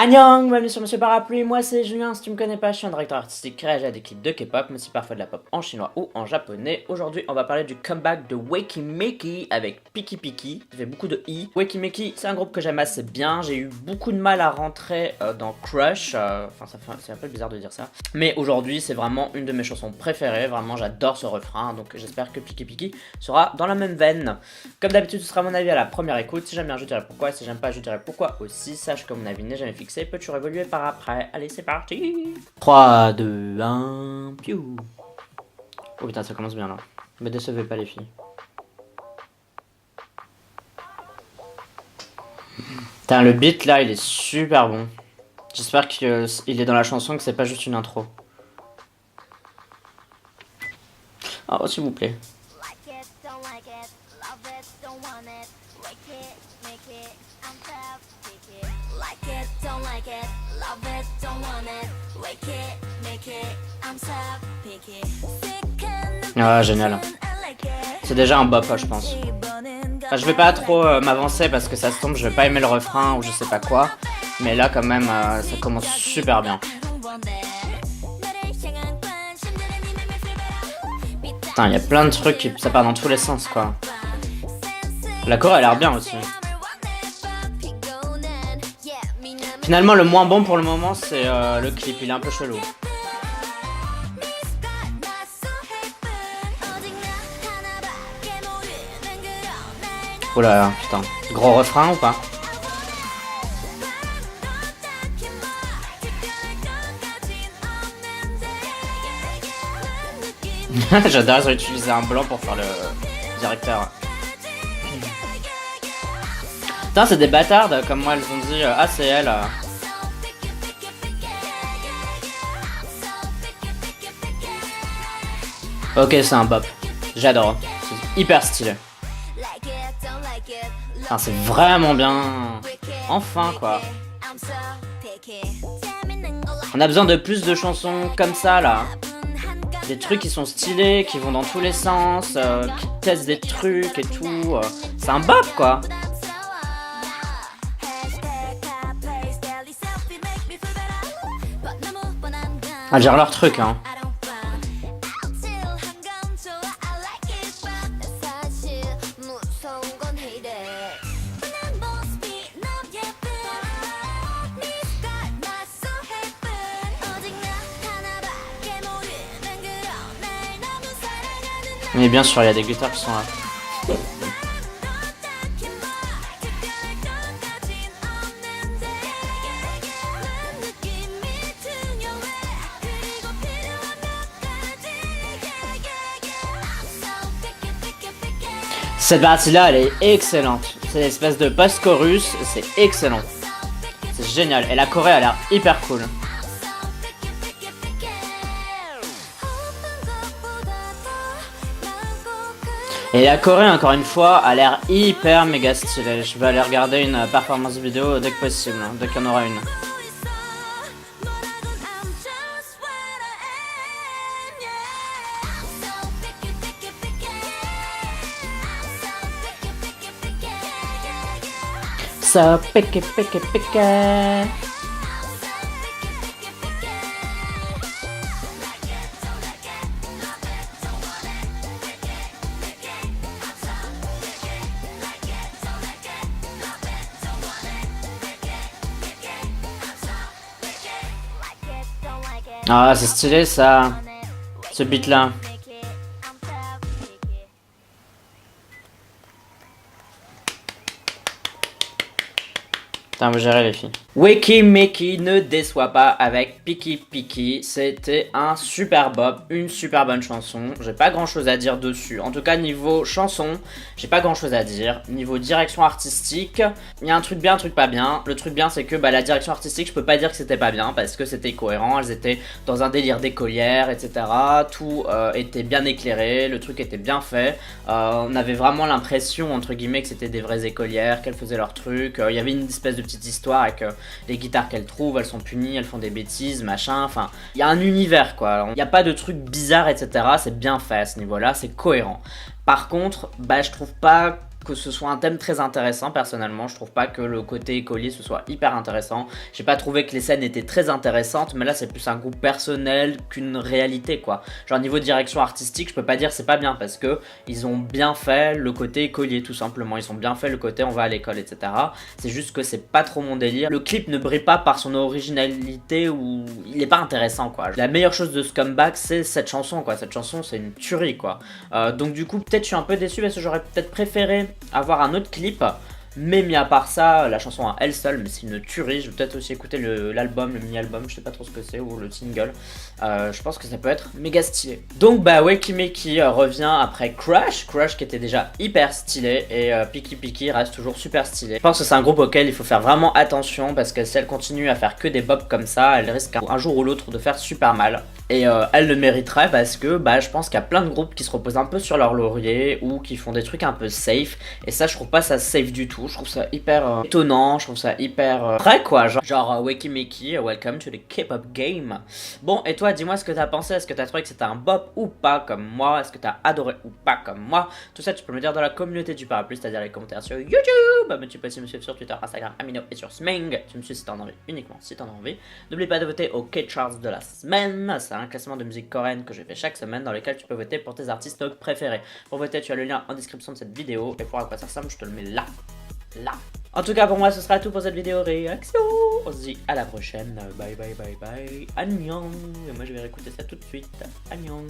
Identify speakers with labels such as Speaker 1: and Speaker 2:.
Speaker 1: Annyeong, bienvenue sur Monsieur Parapluie, moi c'est Julien, si tu me connais pas, je suis un directeur artistique créatif des clips de K-pop, mais aussi parfois de la pop en chinois ou en japonais. Aujourd'hui, on va parler du comeback de Weki Meki avec Piki Piki, il fait beaucoup de i. Weki Meki, c'est un groupe que j'aime assez bien, j'ai eu beaucoup de mal à rentrer dans Crush, c'est un peu bizarre de dire ça. Mais aujourd'hui, c'est vraiment une de mes chansons préférées, vraiment j'adore ce refrain, donc j'espère que Piki Piki sera dans la même veine. Comme d'habitude, ce sera mon avis à la première écoute, si j'aime bien je dirai pourquoi, si j'aime pas je dirai pourquoi aussi, sache que mon avis n'est jamais fixé. Peut toujours évoluer par après. Allez, c'est parti. 3, 2, 1, piou. Oh putain, ça commence bien là. Me décevez pas les filles. Putain, le beat là, il est super bon. J'espère qu'il est dans la chanson, que c'est pas juste une intro. Oh, s'il vous plaît. Ah, génial. C'est déjà un bop, je pense. Enfin, je vais pas trop m'avancer parce que ça se tombe, je vais pas aimer le refrain ou je sais pas quoi. Mais là, quand même, ça commence super bien. Putain, il y a plein de trucs, ça part dans tous les sens, quoi. La choré a l'air bien aussi. Finalement, le moins bon pour le moment, c'est le clip, il est un peu chelou. Oula, putain. Gros refrain ou pas? J'adore, ils ont utilisé un blanc pour faire le directeur. Putain, c'est des bâtardes, comme moi, elles ont dit, ah, c'est elle. Ok, c'est un bop. J'adore. C'est hyper stylé. Enfin, c'est vraiment bien. Enfin, quoi. On a besoin de plus de chansons comme ça, là. Des trucs qui sont stylés, qui vont dans tous les sens, qui testent des trucs et tout. C'est un bop, quoi. Ah, gère leur truc, hein. Mais bien sûr, il y a des guitares qui sont là. Cette partie-là, elle est excellente. C'est l'espèce de post-chorus, c'est excellent. C'est génial. Et la choré a l'air hyper cool. Et la choré, encore une fois, a l'air hyper méga stylée. Je vais aller regarder une performance vidéo dès que possible, dès qu'il y en aura une. So picky picky picky. Ah, c'est stylé ça, ce beat là. Putain, vous gérez les filles. Weki Meki ne déçoit pas avec Piki Piki. C'était un super bop, une super bonne chanson. J'ai pas grand chose à dire dessus. En tout cas, niveau chanson, j'ai pas grand chose à dire. Niveau direction artistique, il y a un truc bien, un truc pas bien. Le truc bien, c'est que la direction artistique, je peux pas dire que c'était pas bien parce que c'était cohérent. Elles étaient dans un délire d'écolière, etc. Tout était bien éclairé, le truc était bien fait. On avait vraiment l'impression, entre guillemets, que c'était des vraies écolières, qu'elles faisaient leur truc. Il y avait une espèce de petite histoire avec les guitares qu'elles trouvent, elles sont punies, elles font des bêtises, machin, enfin, il y a un univers quoi, il n'y a pas de trucs bizarres, etc. C'est bien fait à ce niveau-là, c'est cohérent. Par contre, je trouve pas que ce soit un thème très intéressant. Personnellement, je trouve pas que le côté écolier ce soit hyper intéressant. J'ai pas trouvé que les scènes étaient très intéressantes, mais là c'est plus un goût personnel qu'une réalité quoi. Genre niveau direction artistique, je peux pas dire c'est pas bien parce que ils ont bien fait le côté écolier tout simplement. Ils ont bien fait le côté on va à l'école, etc. C'est juste que c'est pas trop mon délire. Le clip ne brille pas par son originalité ou il est pas intéressant quoi. La meilleure chose de ce comeback c'est cette chanson quoi. Cette chanson c'est une tuerie quoi. Donc du coup peut-être je suis un peu déçu parce que j'aurais peut-être préféré avoir un autre clip. Mais mis à part ça, la chanson à elle seule, mais c'est une tuerie. Je vais peut-être aussi écouter l'album, le mini-album, je sais pas trop ce que c'est, ou le single. Je pense que ça peut être méga stylé. Donc bah Wakey Makey revient après Crush qui était déjà hyper stylé, et Piki Piki reste toujours super stylé. Je pense que c'est un groupe auquel il faut faire vraiment attention, parce que si elle continue à faire que des bops comme ça, elle risque un jour ou l'autre de faire super mal. Et elle le mériterait parce que bah, je pense qu'il y a plein de groupes qui se reposent un peu sur leur laurier ou qui font des trucs un peu safe. Et ça, je trouve pas ça safe du tout. Je trouve ça hyper étonnant, je trouve ça hyper vrai quoi. Genre Wakey Makey, welcome to the K-pop game. Bon, et toi, dis-moi ce que t'as pensé. Est-ce que t'as trouvé que c'était un bop ou pas comme moi? Est-ce que t'as adoré ou pas comme moi? Tout ça, tu peux me le dire dans la communauté du parapluie, c'est-à-dire les commentaires sur YouTube. Mais tu peux aussi me suivre sur Twitter, Instagram, Amino et sur Sming. Tu me suis si t'en as envie, uniquement si t'en as envie. N'oublie pas de voter au K-Charts de la semaine. C'est un classement de musique coréenne que je fais chaque semaine dans lequel tu peux voter pour tes artistes préférés. Pour voter, tu as le lien en description de cette vidéo. Et pour à quoi ça ressemble, je te le mets là. En tout cas, pour moi, ce sera tout pour cette vidéo réaction. On se dit à la prochaine. Bye bye bye bye. Annyeong. Et moi, je vais réécouter ça tout de suite. Annyeong.